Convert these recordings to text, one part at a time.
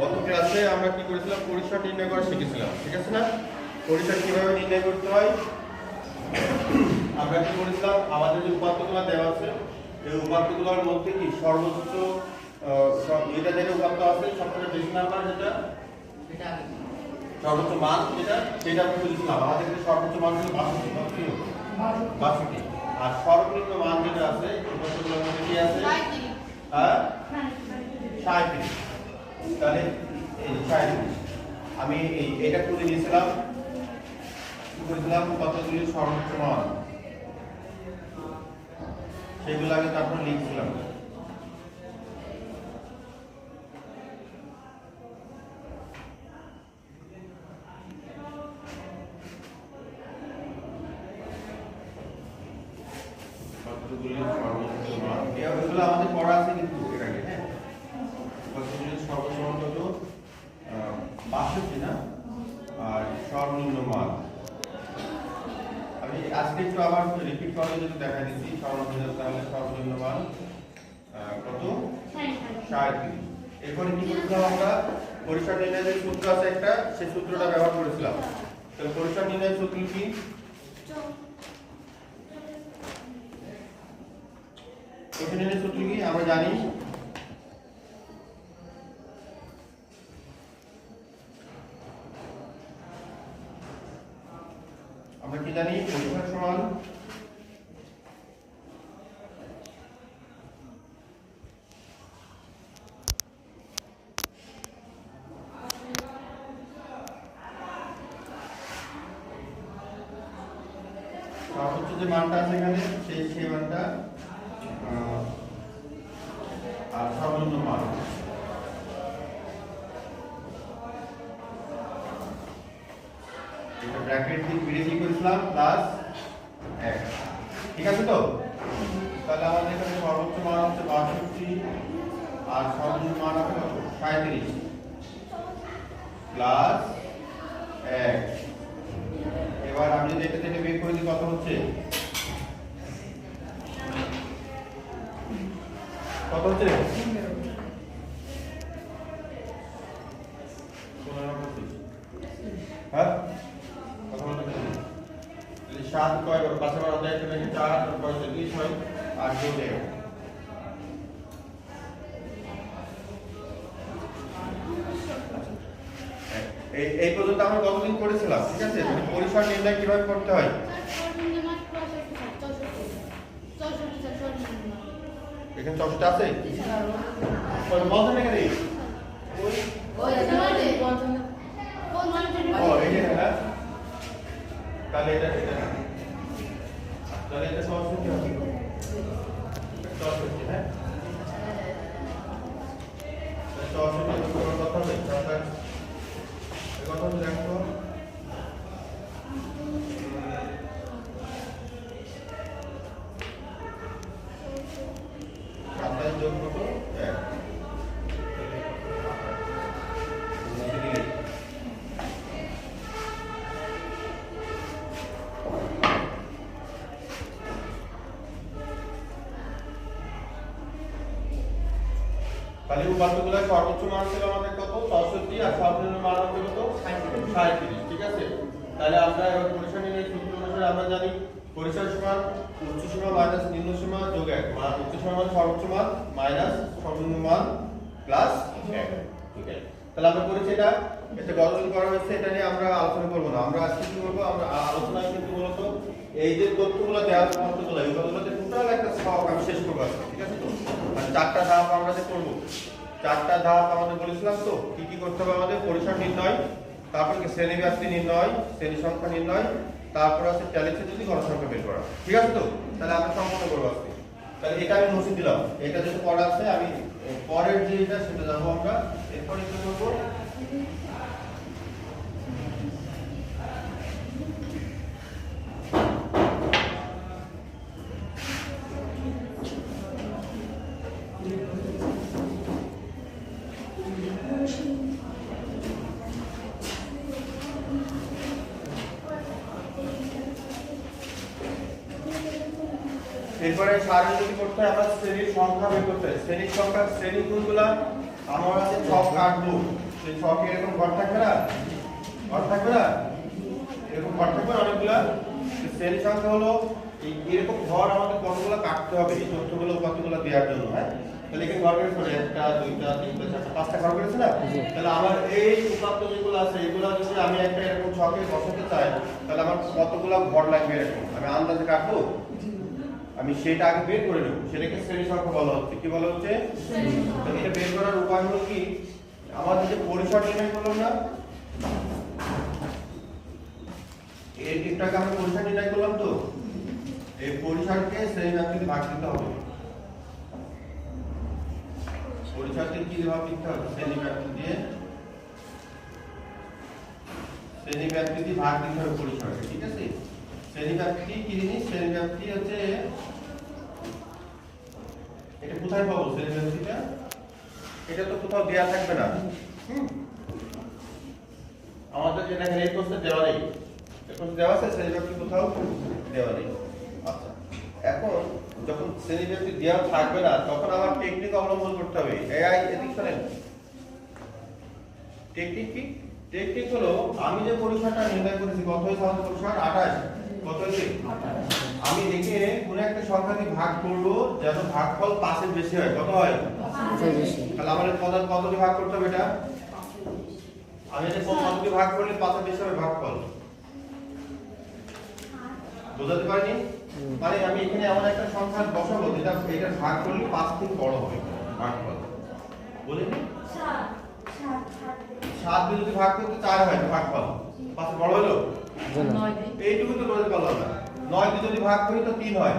গত ক্লাসে আমরা কি করেছিলাম, পরিসর নির্ণয় করা শিখেছিলাম, ঠিক আছে না? পরিসর কিভাবে নির্ণয় করতে হয় আমরা কি করেছিলাম, আমাদের যে উপাত্তগুলো দেওয়া আছে এই উপাত্তগুলোর মধ্যে কি সর্বোচ্চ এটা যেটা উপাত্ত আছে সবথেকে বেশি নাম্বার যেটা সর্বোচ্চ মান যেটা সেটা আমরা খুঁজেছিলাম। আমাদের যে সর্বোচ্চ মান ছিল 62 আর সর্বনিম্ন মান যেটা আছে উপাত্তগুলোর মধ্যে কি আছে? হ্যাঁ 37। তাহলে এই 37 আমি এটা খুঁজে নিয়েছিলাম, কি করেছিলাম, কতগুলি সর্বোচ্চ মান সেগুলো আগে তারপর লিখছিলাম। এগুলো আমাদের পড়া আছে কিন্তু এর আগে, হ্যাঁ কতগুলি সর্বোচ্চ মান কত 62 না, আর সর্বনিম্ন মান আমি আজকে একটু আবার রিপিট করে যদি দেখা দিচ্ছি সর্বনিম্ন, তাহলে সর্বনিম্ন মান কত 37। এরপরে কি করেছিলাম আমরা, পরিসর নির্ণয়ের সূত্র আছে একটা, সেই সূত্রটা ব্যবহার করেছিলাম। তাহলে পরিসর নির্ণয়ের সূত্র কি? পরিসর নির্ণয়ের সূত্র কি আমরা জানি, আমরা কি জানি, পরিসর সমান সর্বোচ্চ যে মানটা আছে এখানে সেই মানটা আর সর্বনিম্ন মান, এটা ব্র্যাকেট দিয়ে বিড়ে করেছিলাম প্লাস 1, ঠিক আছে তো? তাহলে আমাদের এখানে সর্বোচ্চ মান হচ্ছে 62 আর সর্বনিম্ন মান হবে কত 37 প্লাস 1। এবার আমি যদি এটা থেকে বের করে দিই কত হচ্ছে, কত হচ্ছে? হ্যাঁ কত হচ্ছে? 7 কয় 5 বার অধ্যায় থেকে 4 35 হয় আর 2 দেয়। এই পর্যন্ত আমরা কতদিন করেছিলাম, ঠিক আছে? পরিসর নির্ণয় কিভাবে করতে হয় এখানে 64 আছে বন্ধ না কেন তাহলে এটা তাহলে এটা সহজ করতে হবে, সহজ করতে, হ্যাঁ সহজ করতে কোনো কথা হবে তাহলে এই কথা তো দেখো আপনার যোগ কত 1 তাহলে উপাত্তগুলোর সর্বোচ্চ মান ছিল আমাদের কত 64 আর সর্বনিম্ন মান হচ্ছে কত 37, ঠিক আছে? তাহলে আমরা এবার পরিসর নির্ণয়ের সূত্র অনুসারে আমরা জানি পরিসর সমান উচ্চ সীমা মাইনাস নিম্ন সীমা যোগ 1, মানে উচ্চ সীমা মানে সর্বোচ্চ মান মাইনাস সর্বনিম্ন মান প্লাস 1, ঠিক আছে? তাহলে আমরা করেছি এটা গঠন করা হয়েছে, এটা নিয়ে আমরা আলোচনা করব না। আমরা আজকে কি করব, আমরা আলোচনায় কিন্তু মূলত এই যে তথ্যগুলো দেওয়া আছে তথ্যগুলো এইগুলোতে টোটাল একটা সব আমি শেষ করব আজকে, ঠিক আছে তো? মানে 4টা ধাপ আমরা যে করব, 4টা ধাপ আমাদের বলেছিলাম তো কি কি করতে হবে আমাদের, পরিসর নির্ণয়, তারপর কি শ্রেণী ব্যাপ্তি নির্ণয়, শ্রেণী সংখ্যা নির্ণয়, তারপর আছে ট্যালিতে যদি গণসংখ্যা বের করা, ঠিক আছে তো? তাহলে আমরা সম্পূর্ণ করব আজকে। তাহলে এটা আমি মুছে দিলাম, এটা যেটা পড়া আছে আমি পরের যে এটা সেটা যাবো আমরা। এরপর কি করব, এরপরে সারণী যদি করতে হয় আমরা শ্রেণীর সংখ্যা বের করতে হয়। শ্রেণীর সংখ্যা, শ্রেণী কোনগুলা আমরা যে ছক কাটবো সেই ছকে এরকম ঘর থাকবে না, ঘর থাকবে না, এরকম ঘর থাকবে অনেকগুলা। শ্রেণী সংখ্যা হলো এরকম ঘর আমাদের কতগুলো কাটতে হবে এই তথ্যগুলো উপাত্তগুলো দেওয়ার জন্য। হ্যাঁ, তাহলে এখানে ঘর করেছে 1টা 2টা 3টা 4টা 5টা ঘর করেছে না। তাহলে আমার এই উপাত্ত যেগুলো আছে এগুলো যদি আমি একটা এরকম ছকে বসাতে চাই তাহলে আমার কতগুলো ঘর লাগবে এরকম আমি আন্দাজে কাটবো। আমি সেটা আগে বের করে নেব, সেটাকে শ্রেণী সংখ্যা বলা হচ্ছে। কি বলা হচ্ছে? এটা বের করার উপায় হলো কি, আমাদের যে পরিসর নির্ণয় করলাম না, এই টিপটাকে আমরা পরিসর নির্ণয় করলাম, তো এই পরিসরকে শ্রেণী ব্যাপ্তিতে ভাগ দিতে হবে। পরিসরকে কি ভাগ দিতে হবে? শ্রেণী ব্যাপ্তি দিয়ে, শ্রেণী ব্যাপ্তি দিয়ে ভাগ দিতে হবে পরিসরকে। ঠিক আছে, শ্রেণী ব্যাপ্তি কি জিনিস? শ্রেণী ব্যাপ্তি হচ্ছে এটা কোথায় পাবো? শ্রেণী ব্যাপ্তিটা এটা তো কোথাও দেয়া থাকবে না। আমাদের যেটা এখানে এই কোর্সে দেওয়া নেই, এই কোর্সে দেওয়া আছে শ্রেণী ব্যাপ্তি কোথাও দেওয়া নেই। আচ্ছা, এখন যখন শ্রেণী ব্যাপ্তি দেওয়া থাকবে না তখন আমার টেকনিক অবলম্বন করতে হবে। এআই এদিক শোনেন, টেকনিক কি? টেকনিক হলো আমি যে পরিসরটা নির্ণয় করেছি, কত হয়েছে আমাদের পরিসর? 28। কত হয়েছে? আমি দেখে কোন একটা সংখ্যা দিয়ে ভাগ করব যেন ভাগফল 5 এর বেশি হয়। কত হয়? 5 এর বেশি। তাহলে আমাদের কত দিয়ে ভাগ করতে হবে এটা? আমি এটা কত দিয়ে ভাগ করলে 5 এর বেশি হবে ভাগফল? বুঝাতে পারিনি? মানে আমি এখানে এমন একটা সংখ্যা বসাবো যেটা এটা ভাগ করলে 5 থেকে বড় হবে ভাগফল। বুঝলেন? 7 দিয়ে যদি ভাগ করতে 4 হয় তো ভাগফল 5 এর বড় হলো? না, এইটুকু তো বলতে পারলাম না। 9 দিয়ে যদি ভাগ করি তো 3 হয়।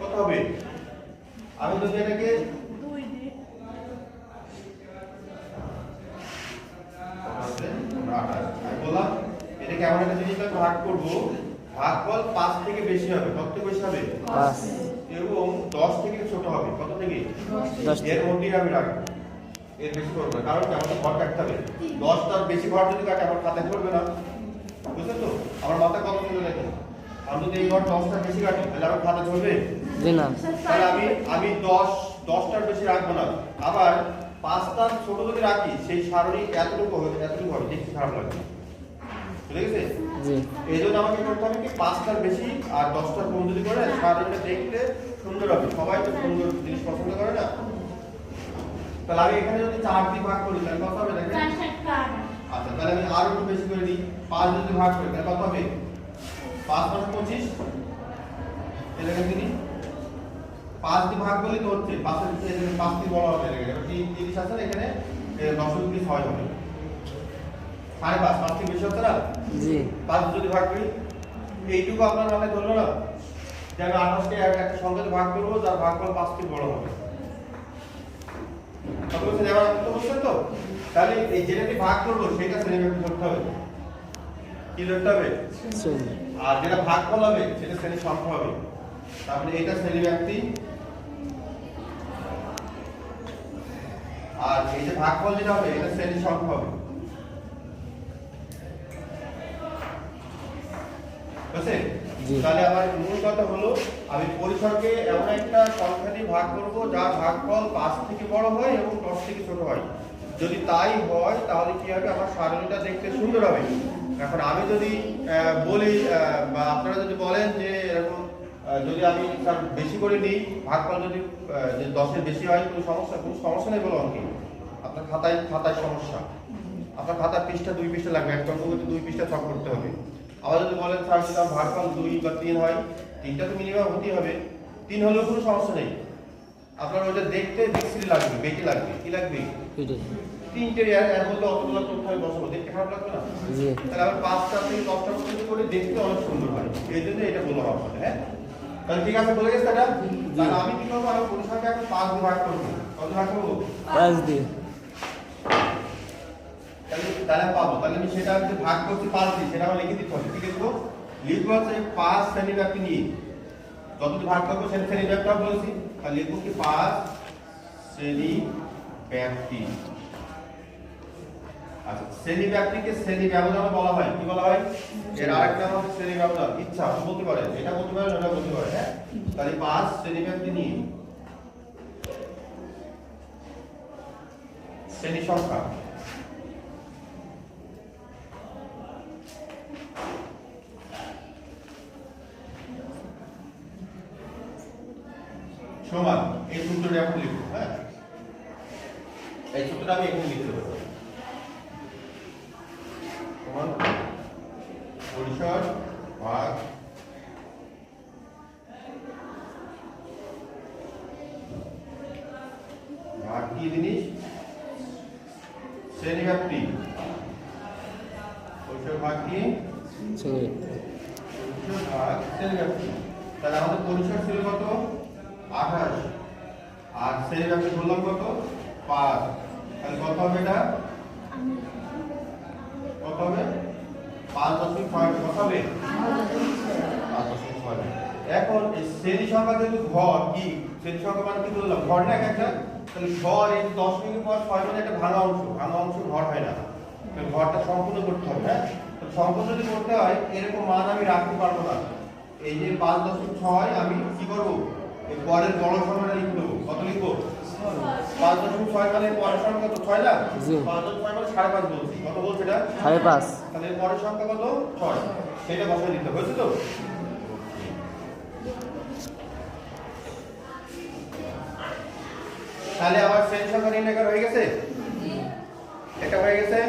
কত হবে? আমি যদি এটাকে 2 দিয়ে আমি বললাম এটাকে এমন একটা জিনিস ভাগ করব ভাগফল 5 থেকে বেশি হবে। কত থেকে বেশি হবে? 5। এবং 10 থেকে ছোট হবে। কত থেকে? 10। এর মধ্যেই আমি রাখবো, এর বেশি করব না, কারণ আমাকে ঘর কাটতে হবে। 10 টার বেশি ঘর যদি কাটে আমার খাতায় পড়বে না। বুঝলেন তো? আমার মাথায় কত চলে লাগে, আমি যদি এই ঘর 10 টার বেশি কাটি তাহলে আমার খাতা ধরবে না। তাহলে আমি 10টার বেশি রাখবো না। আবার 5টার ছোট যদি রাখি সেই সারণী এতটুকু হবে, এতটুকু হবে, দেখতে খারাপ লাগবে। ঠিক আছে? জি। এইজন্য আমাকে করতে হবে কি 5টার বেশি আর 10টার কম যদি করে সারণীটা দেখতে সুন্দর হবে। সবাই তো সুন্দর জিনিস পছন্দ করে না? তাহলে আমি এখানে যদি 4 দিয়ে ভাগ করি তাহলে কত হবে দেখেন? 4। আচ্ছা, তাহলে আমি আরো একটু বেশি করে দিই। 5 যদি ভাগ করি তাহলে কত হবে? 5 × 25। এই দেখেন দিদি 5 দিয়ে ভাগ করলে তো হচ্ছে 5 এর এখানে 5 দিয়ে বড় হবে। এখানে 30 আছে না, এখানে 10 হবে। 5.5 5 থেকে বেশি হচ্ছে না? জি। 5 যদি ভাগ করি এইটুকু আপনার মাথায় ধরলো না যে আমি 28 কে একটা সংখ্যাতে ভাগ করব যার ভাগফল 5 থেকে বড় হবে। বুঝছেন? এবার আপনি তো বুঝছেন তো? তাহলে এই যেটাকে ভাগ করবো সেটা শ্রেণীব্যাপ্তি ধরতে হবে। কি ধরতে হবে? শ্রেণী। আর যেটা ভাগফল হবে সেটা শ্রেণী সংখ্যা হবে। তারপরে এটা শ্রেণীব্যাপ্তি, আর এই যে ভাগফল যেটা হবে এটা শ্রেণী সংখ্যা হবে। বুঝছেন? তাহলে আমার মূল কথা হলো আমি পরিসরকে এমন একটা সংখ্যা দিয়ে ভাগ করব যার ভাগফল 5 থেকে বড় হয় এবং 10 থেকে ছোট হয়। যদি তাই হয় তাহলে কি হবে? আমার সারণীটা দেখতে সুন্দর হবে। এখন আমি যদি বলি বা আপনারা যদি বলেন যে এরকম যদি আমি তার বেশি করে নিই, ভাগফল যদি 10 এর বেশি হয়, কোনো সমস্যা নেই বলো অঙ্কে। আপনার খাতায় সমস্যা, আপনার খাতার পৃষ্ঠা 2 পৃষ্ঠা লাগবে, একটা অঙ্ক করতে 2 পৃষ্ঠা ছক করতে হবে। আবার যদি বলেন স্যার যদি আমার ভাগফল 2 বা 3 হয়, 3টা তো মিনিমাম হতেই হবে, 3 হলেও কোনো সমস্যা নেই। আপনার ওটা দেখতে বিশ্রী লাগবে, বেটি লাগবে, কি লাগবে? 3টে এর মধ্যে অতগুলো তথ্য আমি বসাবো, দেখতে খারাপ লাগবে না? তাহলে আবার 5টা থেকে 10টা পর্যন্ত করে দেখতে অনেক সুন্দর হয়। এই জন্য এটা বলা হবে। হ্যাঁ, তাহলে ঠিক আছে, বলে গেছে এটা। তাহলে আমি কি করবো? আমি পরিসরকে এখন 5 দিয়ে ভাগ করবো। কত ভাগ করবো? 5 দিয়ে। তাহলে পাবো, তাহলে আমি সেটা যে ভাগ করছি 5 দিয়ে সেটা আমার লিখে দিতে হবে। কি লিখবো? লিখবো হচ্ছে 5 শ্রেণীব্যাপ্তি নিয়ে যতটি ভাগ করবো সেটা শ্রেণীব্যাপ্তি বলেছি। তাহলে লিখবো কি 5 শ্রেণীব্যাপ্তি। আচ্ছা, শ্রেণীব্যাপ্তিকে শ্রেণী ব্যবধান বলা হয়। কি বলা হয়? এর আরেকটা নাম হচ্ছে শ্রেণী ব্যবধান। ইচ্ছা বলতে পারেন, এটা বলতে পারেন, ওটা বলতে পারেন। হ্যাঁ, তাহলে 5 শ্রেণীব্যাপ্তি নিয়ে শ্রেণী সংখ্যা সমান এই সূত্রটা এখন লিখবো। হ্যাঁ, এই সূত্রটা আমি এখানে লিখতে পারবো। সমান পরিসর ভাগ কি জিনিস শ্রেণী ব্যাপ্তি, পরিসর ভাগ কি পরিসর ভাগ শ্রেণী ব্যাপ্তি। তাহলে আমাদের পরিসর ছিল কত 28 আর শ্রেণী ব্যাপ্তি বললাম কত 5। তাহলে কত হবে এটা কত হবে 5.6 কত হবে 5.6। এখন এই শ্রেণী সংখ্যা যেহেতু ঘর কি শ্রেণী সংখ্যা মানে কি বললাম ঘর না একটা, তাহলে ঘর এই 10 মিনিট পর 6 মানে একটা ভাঙা অংশ ঘর হয় না, তাহলে ঘরটা সম্পূর্ণ করতে হবে। হ্যাঁ, তো সম্পূর্ণ যদি করতে হয় এরকম মান আমি রাখতে পারবো না। এই যে 5.6 আমি কি করব এই পরের বড় সংখ্যাটা লিখে দেবো। কত লিখবো 5.6 মানে পরের সংখ্যা কত 6 না 5.6 মানে 5.5 বলছি। কত বলছে এটা 5.5। তাহলে পরের সংখ্যা কত 6, সেটা বসাই দিতে হয়েছে। তো তাহলে আমার শ্রেণী সংখ্যা নির্ণয় করা হয়ে গেছে, এটা হয়ে গেছে।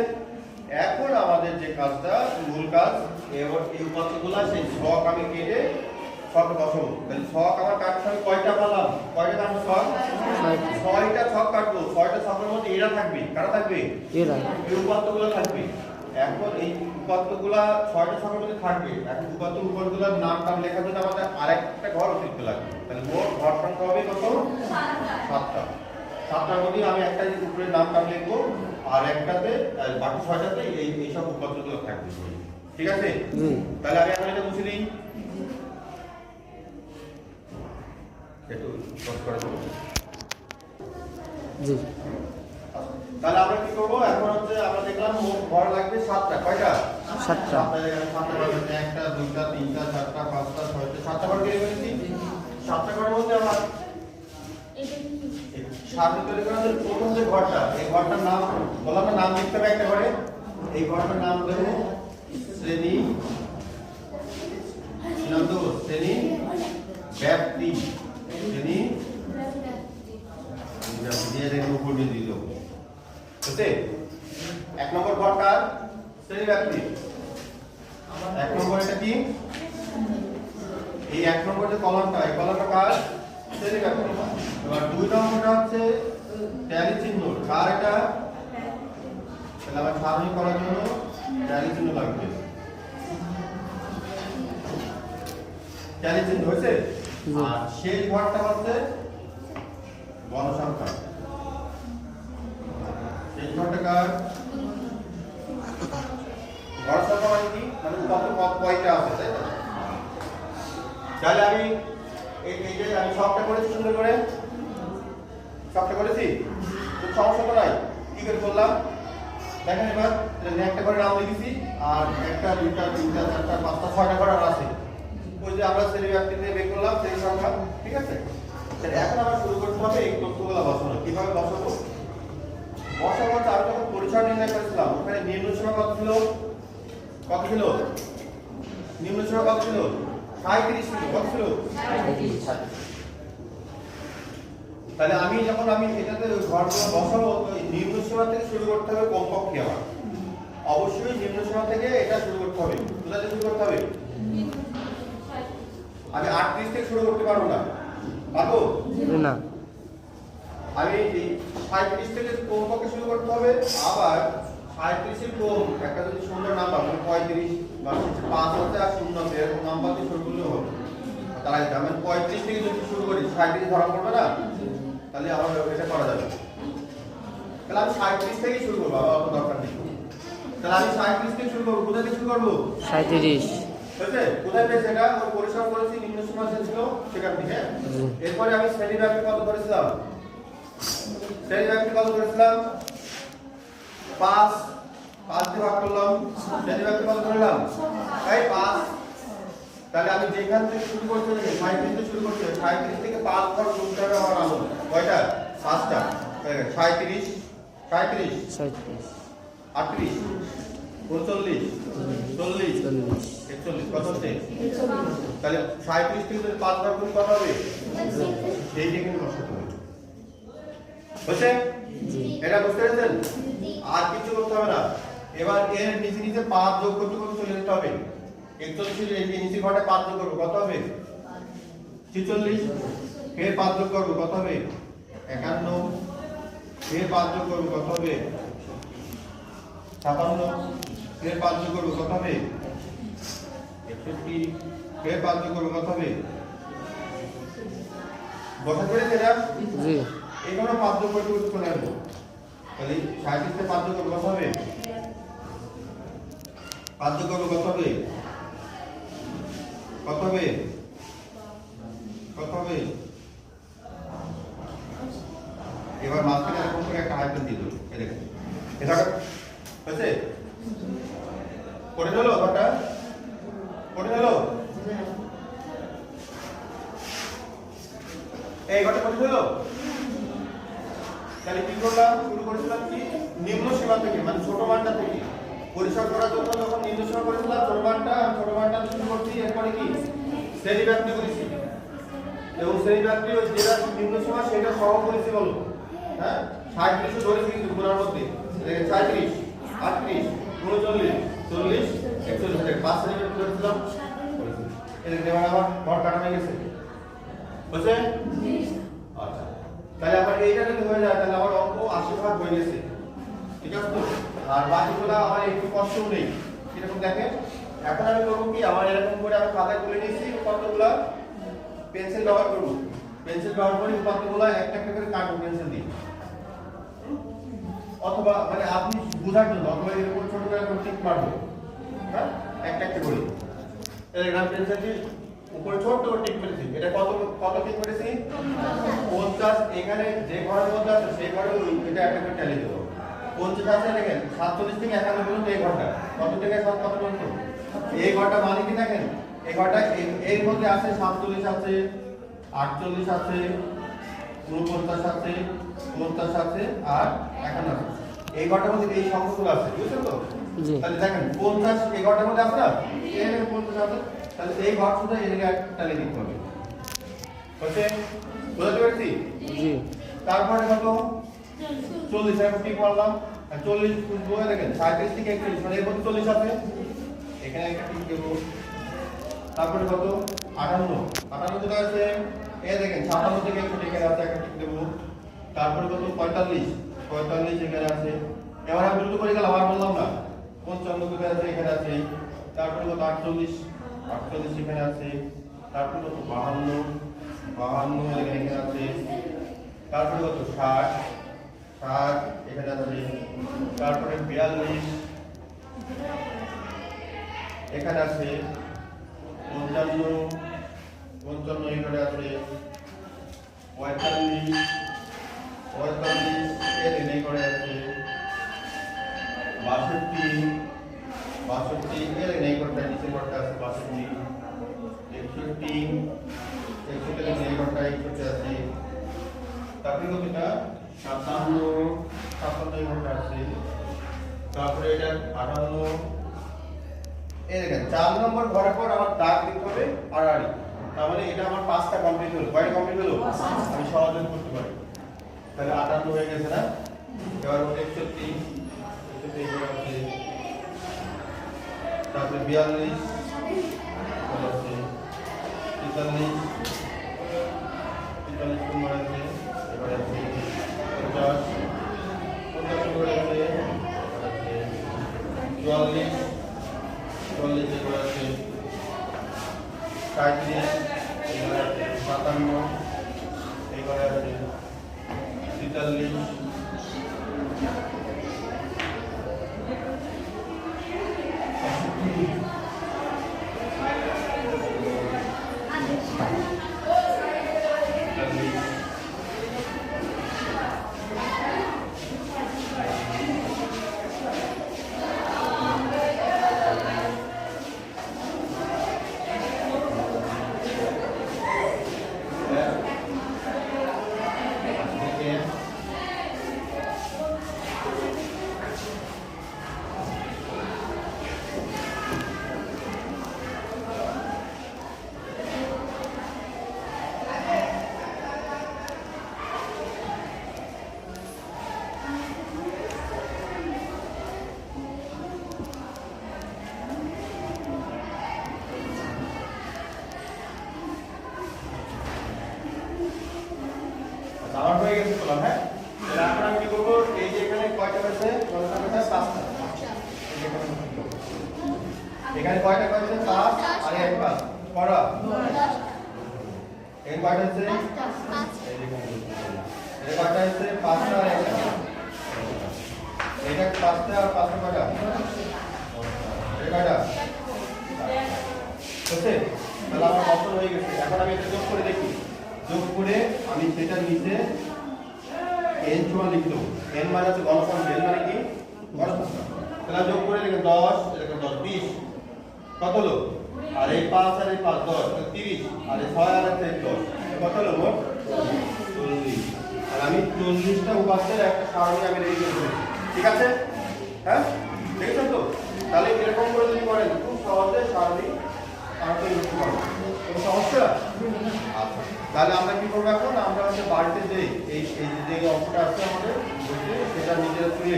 এখন আমাদের যে কাজটা মূল কাজ, এবার এই উপাত্তগুলো সেই ছক আমি কেটে ছক বসাবো। তাহলে ছক আমার কাটতে হবে কয়টা পেলাম, কয়টা কাটবো ছক 6টা ছক কাটবো। 6টা ছকের মধ্যে এরা থাকবে, কারা থাকবে এরা, এই উপাত্তগুলো থাকবে। এখন এই উপাত্তগুলো 6টা ছকের মধ্যে থাকবে। এখন উপাত্তগুলোর নাম লেখার জন্য আমাদের আরেকটা ঘর অতিরিক্ত লাগবে। তাহলে মোট ঘর সংখ্যা হবে কত 7টা। 7টার মধ্যে আমি একটা উপরে নাম লিখবো আর একটাতে বাকি 6টাতে এই সব উপাত্তগুলো থাকবে। ঠিক আছে, তাহলে আমি এখন এটা মুছে দিই, একটু কষ্ট করে দেবো। জি, তাহলে আমরা কি করবো এখন হচ্ছে আমরা দেখলাম মোট ঘর লাগবে 7টা। কয়টা 7টা। 7টা ঘর, 1টা 2টা 3টা 4টা 5টা 6টা 7টা ঘর তৈরি করেছি। 7টা ঘরের মধ্যে আমার সামনে তৈরি করা হলো প্রথম যে ঘরটা, এই ঘরটার নাম বললাম না, নাম লিখতে হবে একটা ঘরে। এই ঘরটার নাম দেবো শ্রেণী, নাম দেবো শ্রেণী ব্যাপ্তি। শ্রেণী দিয়ে দেখবো উপর দিয়ে দিল বুঝতে। 1 নম্বর ঘরটা শ্রেণী ব্যাপ্তি। 1 নম্বর এটা কি এই 1 নম্বর যে কলামটা, এই কলামটা কার শ্রেণী ব্যাপ্তি। এবার 2 নম্বরটা হচ্ছে ট্যালি চিহ্ন, কার এটা, তাহলে আমার সারণী করার জন্য ট্যালি চিহ্ন লাগবে। ট্যালি চিহ্ন হয়েছে। আর শেষ ঘরটা হচ্ছে গণসংখ্যা। শেষ ঘরটা কার গণসংখ্যা মানে কি, মানে কত কয়টা আছে, তাই না? তাহলে আমি এই যে আমি সবটা করেছি সুন্দর করে, সবটা করেছি, তো সমস্যা তো নাই। কি করে করলাম দেখেন। এবার একটা করে নাম লিখেছি আর 1টা 2টা 3টা 4টা 5টা 6টা করে আছে। ওই যে আমরা শ্রেণী ব্যাপ্তি দিয়ে বের করলাম শ্রেণী সংখ্যা। ঠিক আছে, তাহলে এখন আমরা শুরু করতে হবে এই তথ্যগুলো বসানো। কিভাবে বসাবো আমি যখন পরিসর নির্ণয় করেছিলাম ওখানে নিম্ন সীমা কত ছিল, নিম্ন সীমা কত ছিল 37 ছিল। কত ছিল 37। তাহলে আমি যখন এটাতে ঘরগুলো বসাবো নিম্ন সীমা থেকে শুরু করতে হবে কমপক্ষে। আমার অবশ্যই নিম্ন সীমা থেকে এটা শুরু করতে হবে। কোথা থেকে শুরু করতে হবে, আমি 38 থেকে শুরু করতে পারবো না, পারবো না। আমি 37 থেকে কমপক্ষে শুরু করতে হবে। আবার 37 এর কম একটা যদি সুন্দর নাম্বার 35 বা 5 হতে আর 0 হতে এরকম নাম্বার দিয়ে শুরু করলে হবে। তাহলে আমি 35 থেকে যদি শুরু করি 37 ধরা পড়বে না, তাহলে আমার এটা করা যাবে। তাহলে আমি 37 থেকে শুরু করবো, আবার অত দরকার নেই। তাহলে আমি 37 থেকে শুরু করবো। কোথা থেকে শুরু করবো 37 হয়েছে। কোথায় পেয়েছে এটা, ওই পরিসর করেছি নিম্ন সীমা যে ছিল সেখান থেকে। এরপরে আমি শ্রেণী ব্যাপ্তি কত ধরেছিলাম, শ্রেণী ব্যাপ্তি কত ধরেছিলাম 5 দিয়ে ভাগ করলাম। শ্রেণী ব্যাপ্তি কত ধরলাম এই 5। তাহলে আমি যেখান থেকে শুরু করতে হবে 37 থেকে শুরু করতে হবে। 37 থেকে 5 ঘর গুণতে হবে আমার আলো কয়টা 5টা। 37 37 37 38 39 40 41 কত হচ্ছে? তাহলে 37 থেকে যদি 5 ভাগ করি কত হবে? এইটা কিন্তু বসাতে হবে। বুঝছে? এটা বুঝতে পেরেছেন? আর কিছু করতে হবে না। এবার এর নিচে নিচে 5 যোগ করতে করতে চলে যেতে হবে। 41 এর এই নিচে ঘরে 5 যোগ করব কত হবে? 46 এর 5 যোগ করব কত হবে? 51 এর 5 যোগ করব কত হবে? 57 এর 5 যোগ করব কত হবে? 61 এর 5 যোগ করব কত হবে? বসা পেরেছে না? জি এখানে 5 যোগ করতে করতে চলে আসবো। তাহলে 37 তে 5 যোগ করব কত হবে? 5 যোগ করব কত হবে? কত হবে? কত হবে? এবার মাঝখানে এরকম করে একটা আয়তন দিয়ে দেবো। এই দেখুন এটা হয়েছে? করে দিল ঘরটা? করে দিল? এই ঘরটা করে দিল? তাহলে কি করলাম? শুরু করেছিলাম কি নিম্ন সীমা থেকে, মানে ছোট মানটা থেকে পরিষ্কার করার জন্য যখন নিম্ন সীমা করেছিলাম ছোট মানটা শুরু করছি। এরপরে কি শ্রেণী ব্যাপ্তি করেছি, এবং শ্রেণী ব্যাপ্তি ওই যেটা নিম্ন সীমা সেটা সহ করেছি বলো। হ্যাঁ 37 ধরেছি কিন্তু গুণার মধ্যে 37 38 39 40 41 5 শ্রেণী ব্যাপ্তি করেছিলাম। এদিকে এবার আবার ঘর কাটা হয়ে গেছে। বুঝছেন? আচ্ছা তাহলে আমার এইটা যদি হয়ে যায় তাহলে আমার অঙ্ক 80 ভাগ হয়ে গেছে। ঠিক আছে তো? আর বাকিগুলো আমার একটু কষ্ট নেই। কিরকম দেখেন, এখন আমি করবো কি, আমার এরকম করে আমি খাতায় তুলে নিয়েছি কতগুলো পেন্সিল ব্যবহার করবো। পেন্সিল ব্যবহার করে কতগুলো একটা একটা করে কাটবো পেন্সিল দিয়ে, অথবা মানে আপনি বোঝার জন্য অথবা এর উপর ছোট করে একটা টিক মারবো। হ্যাঁ একটা একটা করে এরকম পেন্সিল দিয়ে উপরে ছোট করে টিক মেরেছি। এটা কত কত টিক মেরেছি? 50। এখানে যে ঘরের মধ্যে আছে সেই ঘরে এটা একটা করে ট্যালি দেবো। 50 আছে দেখেন 47 থেকে 51 পর্যন্ত এই ঘরটা কত থেকে কত পর্যন্ত? এই ঘরটা মানে কি দেখেন, এই ঘরটা এর মধ্যে আছে 47 আছে 48 আছে 49 আছে 50 আছে আর 51 আছে। এই ঘরটার মধ্যে এই সংখ্যাগুলো আছে, বুঝছেন তো? তাহলে দেখেন 50 এই ঘরটার মধ্যে আছে না, এখানে 50 আছে। তাহলে এই ঘর শুধু এর ট্যালি দিতে হবে। ওকে বুঝতে পেরেছি? জি তারপরে কত? 40 এর টিক মারলাম। আর 40 বলে দেখেন 37 থেকে 41 মানে এর মধ্যে 40 আছে, এখানে একটা টিক দেব। তারপরে কত? 58 যেটা আছে এই দেখেন 56 থেকে 61 এখানে আছে, একটা টিক দেব। তারপরে কত? 45 এখানে আছে। এবার আমি দ্রুত করে গেলাম, আর বললাম না। 55 কোথায় আছে? এখানে আছে। তারপরে কত? 48 এখানে আছে। তারপরে কত? 52 এখানে আছে। তারপরে কত? 60 এখানে আছে। তারপরে 42 এখানে আছে। 55 এখানে আছে। 45 এর এনে করে আছে। 62 এর এনে করতে নিচে করতে আছে। 62 61 এর এনে করতে আছে। তারপরে কতটা? 57 এর করতে আছে। তারপরে এটা 58 এই দেখেন 4 নম্বর ঘরের পর আমার দাগ দিতে হবে আড়াআড়ি। তার মানে এটা আমার 5টা কমপ্লিট হলো। কয়টা কমপ্লিট হলো? আমি সহজে করতে পারি। তাহলে 58 হয়ে গেছে না? এবার 61 আছে। তারপরে 42 আছে। 43 নম্বর আছে। এবার আছে 50 নম্বর আছে। 44 এবার আছে। 37 এবার আছে। 57 এবার আছে। 43 তাহলে এখন আমি কি করবো, এই যে এখানে কয়টা আছে, পাঁচটা। এখানে কয়টা আছে, 5 আর 1 5 করা। এই কয়টা আছে, এই দেখুন এই কয়টা আছে, 5টা আর 1টা। এটা 5টা আর 5টা কয়টা, এই কয়টা বুঝছে? তাহলে আমার কত হয়ে গেছে। এখন আমি এটা যোগ করে দেখি, যোগ করে আমি সেটা নিচে n সমান লিখে দেবো। n মানে হচ্ছে গণসংখ্যা, n মানে কি গণসংখ্যা। তাহলে যোগ করে লিখে 10, এরকম 10 20 কত হলো, আর এই 5 আর এই 5 10 30, আর এই 6 আর এই 10 কত হলো মোট 40। আর আমি 40টা উপাত্তের একটা সারণী আমি রেডি করে দিয়েছি, ঠিক আছে? হ্যাঁ, দেখেছেন তো? তাহলে এরকম করে যদি করেন খুব সহজে সারণী তৈরি করতে পারবো। কোনো সমস্যা? আচ্ছা, তাহলে আমরা কি করবো এখন, আমরা হচ্ছে বাড়িতে এই যে অঙ্কটা আছে আমাদের সেটা নিজেরা তুলে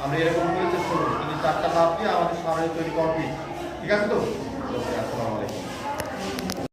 আমরা এরকম করে চেষ্টা করবো, যদি 4টা ধাপ দিয়ে আমাদের সারণী তৈরি কমপ্লিট, ঠিক আছে তো? আসসালামু আলাইকুম।